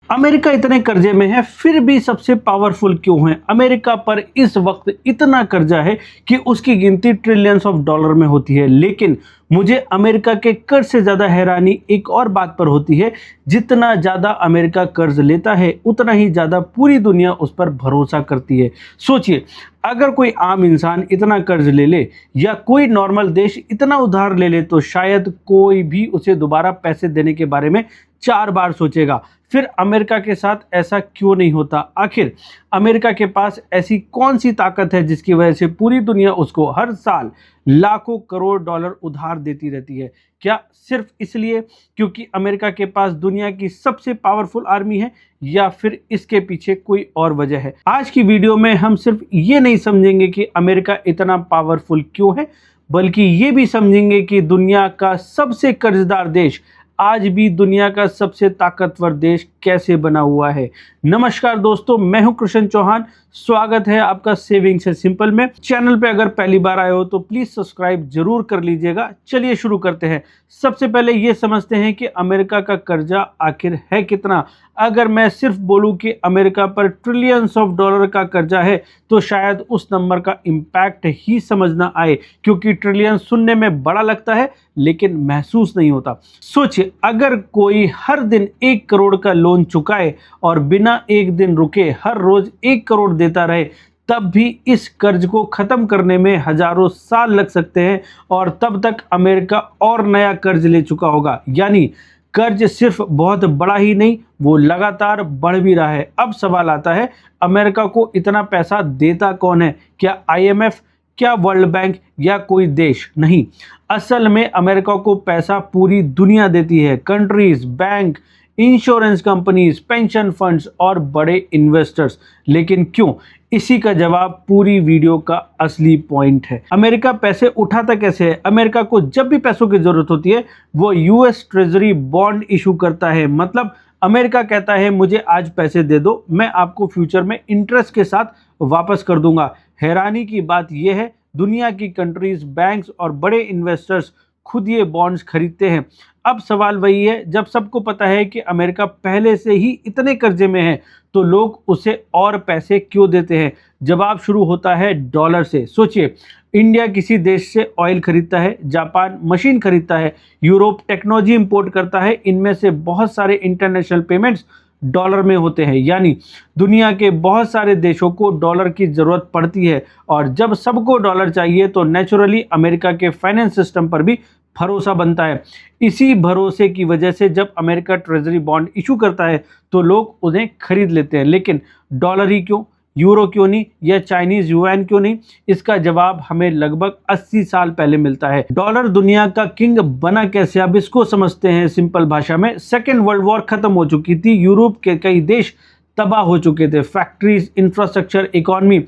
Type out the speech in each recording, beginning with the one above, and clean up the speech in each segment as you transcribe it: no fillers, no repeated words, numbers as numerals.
America इतने कर्जे में है फिर भी सबसे पावरफुल क्यों है? अमेरिका पर इस वक्त इतना कर्जा है कि उसकी गिनती ट्रिलियंस ऑफ डॉलर में होती है। लेकिन मुझे अमेरिका के कर्ज से ज्यादा हैरानी एक और बात पर होती है। जितना ज्यादा अमेरिका कर्ज लेता है उतना ही ज्यादा पूरी दुनिया उस पर भरोसा करती है। सोचिए, अगर कोई आम इंसान इतना कर्ज ले ले या कोई नॉर्मल देश इतना उधार ले ले तो शायद कोई भी उसे दोबारा पैसे देने के बारे में 4 बार सोचेगा। फिर अमेरिका के साथ ऐसा क्यों नहीं होता? आखिर अमेरिका के पास ऐसी कौन सी ताकत है जिसकी वजह से पूरी दुनिया उसको हर साल लाखों करोड़ डॉलर उधार देती रहती है? क्या सिर्फ इसलिए क्योंकि अमेरिका के पास दुनिया की सबसे पावरफुल आर्मी है, या फिर इसके पीछे कोई और वजह है? आज की वीडियो में हम सिर्फ ये नहीं समझेंगे कि अमेरिका इतना पावरफुल क्यों है, बल्कि ये भी समझेंगे कि दुनिया का सबसे कर्जदार देश आज भी दुनिया का सबसे ताकतवर देश कैसे बना हुआ है। नमस्कार दोस्तों, मैं हूं कृष्ण चौहान। स्वागत है आपका सेविंग से सिंपल में। चैनल पे अगर पहली बार आए हो तो प्लीज सब्सक्राइब जरूर कर लीजिएगा। चलिए शुरू करते हैं। सबसे पहले ये समझते हैं कि अमेरिका का कर्जा आखिर है कितना। अगर मैं सिर्फ बोलूं कि अमेरिका पर ट्रिलियंस ऑफ डॉलर का कर्जा है तो शायद उस नंबर का इम्पैक्ट ही समझ ना आए, क्योंकि ट्रिलियन सुनने में बड़ा लगता है लेकिन महसूस नहीं होता। सोचिए, अगर कोई हर दिन 1 करोड़ का लोन चुकाए और बिना एक दिन रुके हर रोज 1 करोड़ देता रहे, तब भी इस कर्ज को खत्म करने में हजारों साल लग सकते हैं और तब तक अमेरिका और नया कर्ज ले चुका होगा। यानी कर्ज सिर्फ बहुत बड़ा ही नहीं, वो लगातार बढ़ भी रहा है। अब सवाल आता है, अमेरिका को इतना पैसा देता कौन है? क्या IMF, क्या वर्ल्ड बैंक या कोई देश? नहीं, असल में अमेरिका को पैसा पूरी दुनिया देती है। Countries, bank, insurance companies, pension funds और बड़े इन्वेस्टर्स। लेकिन क्यों? इसी का जवाब पूरी वीडियो का असली पॉइंट है। अमेरिका पैसे उठाता कैसे है? अमेरिका को जब भी पैसों की जरूरत होती है वो US ट्रेजरी बॉन्ड इशू करता है। मतलब अमेरिका कहता है मुझे आज पैसे दे दो, मैं आपको फ्यूचर में इंटरेस्ट के साथ वापस कर दूंगा। हैरानी की बात यह है, दुनिया की कंट्रीज, बैंक्स और बड़े इन्वेस्टर्स खुद ये बॉन्ड्स खरीदते हैं। अब सवाल वही है, जब सबको पता है कि अमेरिका पहले से ही इतने कर्जे में है तो लोग उसे और पैसे क्यों देते हैं? जवाब शुरू होता है डॉलर से। सोचिए, इंडिया किसी देश से ऑयल खरीदता है, जापान मशीन खरीदता है, यूरोप टेक्नोलॉजी इंपोर्ट करता है। इनमें से बहुत सारे इंटरनेशनल पेमेंट्स डॉलर में होते हैं। यानी दुनिया के बहुत सारे देशों को डॉलर की जरूरत पड़ती है, और जब सबको डॉलर चाहिए तो नेचुरली अमेरिका के फाइनेंस सिस्टम पर भी भरोसा बनता है। इसी भरोसे की वजह से जब अमेरिका ट्रेजरी बॉन्ड इशू करता है तो लोग उन्हें खरीद लेते हैं। लेकिन डॉलर ही क्यों? यूरो क्यों नहीं? या चाइनीज युआन क्यों नहीं? इसका जवाब हमें लगभग 80 साल पहले मिलता है। डॉलर दुनिया का किंग बना कैसे? अब इसको समझते हैं सिंपल भाषा में। सेकेंड वर्ल्ड वॉर खत्म हो चुकी थी, यूरोप के कई देश तबाह हो चुके थे, फैक्ट्रीज, इंफ्रास्ट्रक्चर, इकोनॉमी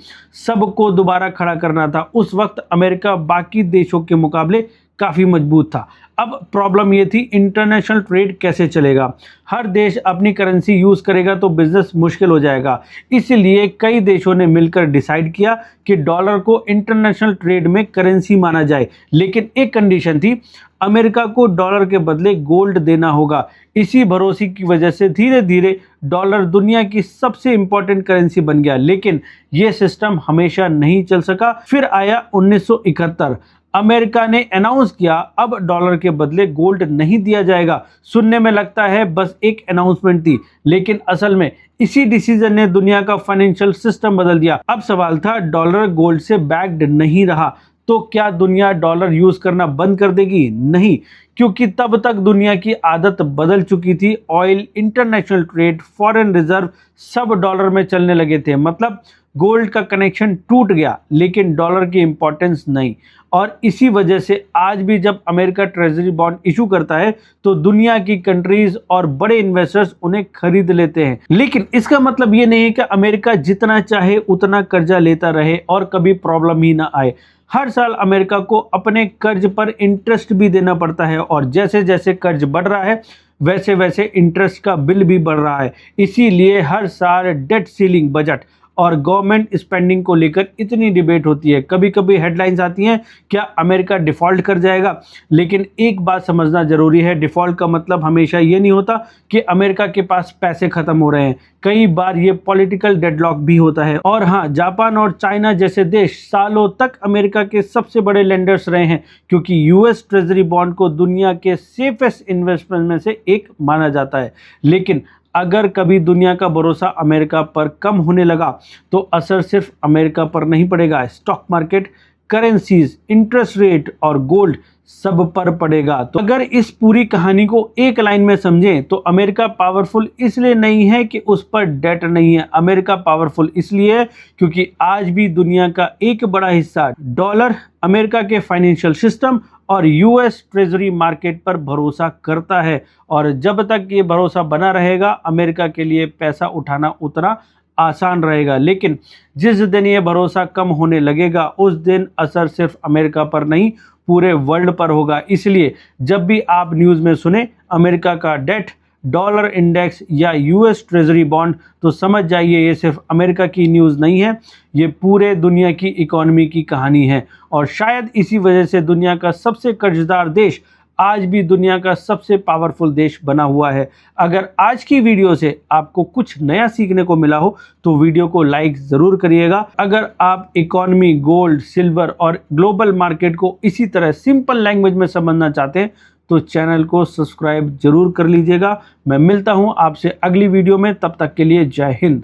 सबको दोबारा खड़ा करना था। उस वक्त अमेरिका बाकी देशों के मुकाबले काफी मजबूत था। अब प्रॉब्लम ये थी, इंटरनेशनल ट्रेड कैसे चलेगा? हर देश अपनी करेंसी यूज करेगा तो बिजनेस मुश्किल हो जाएगा। इसलिए कई देशों ने मिलकर डिसाइड किया कि डॉलर को इंटरनेशनल ट्रेड में करेंसी माना जाए। लेकिन एक कंडीशन थी, अमेरिका को डॉलर के बदले गोल्ड देना होगा। इसी भरोसे की वजह से धीरे धीरे डॉलर दुनिया की सबसे इंपॉर्टेंट करेंसी बन गया। लेकिन यह सिस्टम हमेशा नहीं चल सका। फिर आया 1971, अमेरिका ने अनाउंस किया अब डॉलर के बदले गोल्ड नहीं दिया जाएगा। सुनने में लगता है बस एक अनाउंसमेंट थी, लेकिन असल में इसी डिसीजन ने दुनिया का फाइनेंशियल सिस्टम बदल दिया। अब सवाल था, डॉलर गोल्ड से बैक्ड नहीं रहा तो क्या दुनिया डॉलर यूज करना बंद कर देगी? नहीं, क्योंकि तब तक दुनिया की आदत बदल चुकी थी। Oil, international trade, foreign reserve सब डॉलर में चलने लगे थे। मतलब गोल्ड का कनेक्शन टूट गया, लेकिन डॉलर की इंपॉर्टेंस नहीं। और इसी वजह से आज भी जब अमेरिका ट्रेजरी बॉन्ड इशू करता है तो दुनिया की कंट्रीज और बड़े इन्वेस्टर्स उन्हें खरीद लेते हैं। लेकिन इसका मतलब ये नहीं है कि अमेरिका जितना चाहे उतना कर्जा लेता रहे और कभी प्रॉब्लम ही ना आए। हर साल अमेरिका को अपने कर्ज पर इंटरेस्ट भी देना पड़ता है, और जैसे जैसे कर्ज बढ़ रहा है वैसे वैसे इंटरेस्ट का बिल भी बढ़ रहा है। इसीलिए हर साल डेट सीलिंग, बजट और गवर्नमेंट स्पेंडिंग को लेकर इतनी डिबेट होती है। कभी कभी हेडलाइंस आती हैं क्या अमेरिका डिफॉल्ट कर जाएगा, लेकिन एक बात समझना जरूरी है, डिफॉल्ट का मतलब हमेशा ये नहीं होता कि अमेरिका के पास पैसे खत्म हो रहे हैं। कई बार ये पॉलिटिकल डेडलॉक भी होता है। और हाँ, जापान और चाइना जैसे देश सालों तक अमेरिका के सबसे बड़े लेंडर्स रहे हैं, क्योंकि यूएस ट्रेजरी बॉन्ड को दुनिया के सेफेस्ट इन्वेस्टमेंट में से एक माना जाता है। लेकिन अगर कभी दुनिया का भरोसा अमेरिका पर कम होने लगा तो असर सिर्फ अमेरिका पर नहीं पड़ेगा, stock market, currencies, interest rate और गोल्ड सब पर पड़ेगा। तो अगर इस पूरी कहानी को एक लाइन में समझें तो अमेरिका पावरफुल इसलिए नहीं है कि उस पर डेट नहीं है, अमेरिका पावरफुल इसलिए है क्योंकि आज भी दुनिया का एक बड़ा हिस्सा डॉलर, अमेरिका के फाइनेंशियल सिस्टम और यूएस ट्रेजरी मार्केट पर भरोसा करता है। और जब तक ये भरोसा बना रहेगा अमेरिका के लिए पैसा उठाना उतना आसान रहेगा। लेकिन जिस दिन ये भरोसा कम होने लगेगा उस दिन असर सिर्फ अमेरिका पर नहीं पूरे वर्ल्ड पर होगा। इसलिए जब भी आप न्यूज़ में सुने अमेरिका का डेट, डॉलर इंडेक्स या यूएस ट्रेजरी बॉन्ड तो समझ जाइए ये सिर्फ अमेरिका की न्यूज़ नहीं है, ये पूरे दुनिया की इकोनॉमी की कहानी है। और शायद इसी वजह से दुनिया का सबसे कर्जदार देश आज भी दुनिया का सबसे पावरफुल देश बना हुआ है। अगर आज की वीडियो से आपको कुछ नया सीखने को मिला हो तो वीडियो को लाइक ज़रूर करिएगा। अगर आप इकोनॉमी, गोल्ड, सिल्वर और ग्लोबल मार्केट को इसी तरह सिंपल लैंग्वेज में समझना चाहते हैं तो चैनल को सब्सक्राइब जरूर कर लीजिएगा। मैं मिलता हूं आपसे अगली वीडियो में, तब तक के लिए जय हिंद।